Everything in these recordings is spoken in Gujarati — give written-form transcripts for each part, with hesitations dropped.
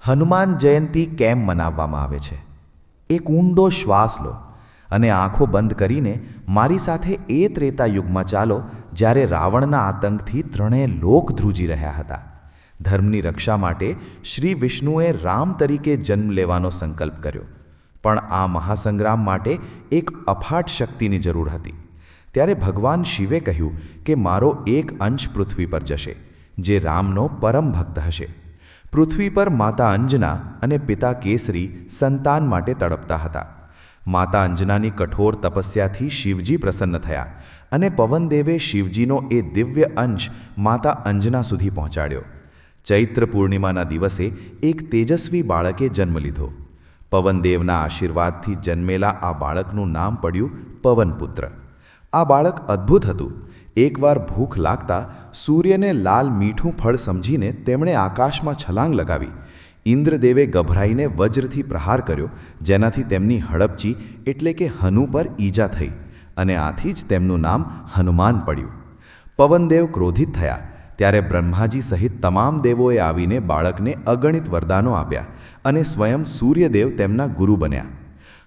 હનુમાન જયંતી કેમ મનાવવામાં આવે છે? એક ઊંડો શ્વાસ લો અને આંખો બંધ કરીને મારી સાથે એ ત્રેતા યુગમાં ચાલો જ્યારે રાવણના આતંકથી ત્રણેય લોક ધ્રુજી રહ્યા હતા. ધર્મની રક્ષા માટે શ્રી વિષ્ણુએ રામ તરીકે જન્મ લેવાનો સંકલ્પ કર્યો, પણ આ મહાસંગ્રામ માટે એક અફાટ શક્તિની જરૂર હતી. ત્યારે ભગવાન શિવે કહ્યું કે મારો એક અંશ પૃથ્વી પર જશે, જે રામનો પરમ ભક્ત હશે. પૃથ્વી પર માતા અંજના અને પિતા કેસરી સંતાન માટે તડપતા હતા. માતા અંજનાની કઠોર તપસ્યાથી શિવજી પ્રસન્ન થયા અને પવનદેવે શિવજીનો એ દિવ્ય અંશ માતા અંજના સુધી પહોંચાડ્યો. ચૈત્ર પૂર્ણિમાના દિવસે એક તેજસ્વી બાળકે જન્મ લીધો. પવનદેવના આશીર્વાદથી જન્મેલા આ બાળકનું નામ પડ્યું પવનપુત્ર. આ બાળક અદ્ભુત હતું. એકવાર ભૂખ લાગતા સૂર્યને લાલ મીઠું ફળ સમજીને તેમણે આકાશમાં છલાંગ લગાવી. ઇન્દ્રદેવે ગભરાઈને વજ્રથી પ્રહાર કર્યો, જેનાથી તેમની હડપચી એટલે કે હનુ પર ઈજા થઈ અને આથી જ તેમનું નામ હનુમાન પડ્યું. પવનદેવ ક્રોધિત થયા ત્યારે બ્રહ્માજી સહિત તમામ દેવોએ આવીને બાળકને અગણિત વરદાનો આપ્યા અને સ્વયં સૂર્યદેવ તેમના ગુરુ બન્યા.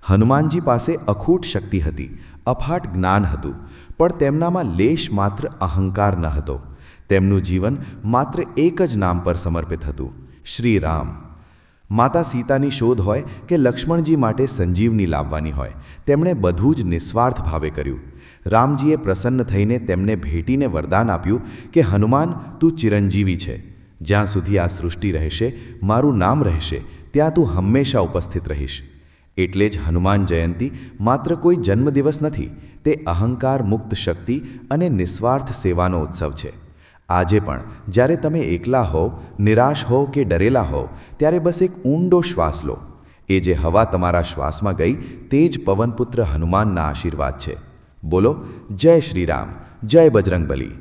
હનુમાનજી પાસે અખૂટ શક્તિ હતી, અફાટ જ્ઞાન હતું, પણ તેમનામાં લેશ માત્ર અહંકાર ન હતો. તેમનું જીવન માત્ર એક જ નામ પર સમર્પિત હતું, શ્રી રામ. માતા સીતાની શોધ હોય કે લક્ષ્મણજી માટે સંજીવની લાવવાની હોય, તેમણે બધું જ નિસ્વાર્થ ભાવે કર્યું. રામજીએ પ્રસન્ન થઈને તેમને ભેટીને વરદાન આપ્યું કે હનુમાન, તું ચિરંજીવી છે. જ્યાં સુધી આ સૃષ્ટિ રહેશે, મારું નામ રહેશે, ત્યાં તું હંમેશા ઉપસ્થિત રહીશ. એટલે જ હનુમાન જયંતી માત્ર કોઈ જન્મદિવસ નથી, તે અહંકાર મુક્ત શક્તિ અને નિસ્વાર્થ સેવાનો ઉત્સવ છે. આજે પણ જ્યારે તમે એકલા હો, નિરાશ હો કે ડરેલા હો, ત્યારે બસ એક ઊંડો શ્વાસ લો. એ જે હવા તમારા શ્વાસમાં ગઈ, તે જ પવનપુત્ર હનુમાનના આશીર્વાદ છે. બોલો, જય શ્રી રામ, જય બજરંગબલી.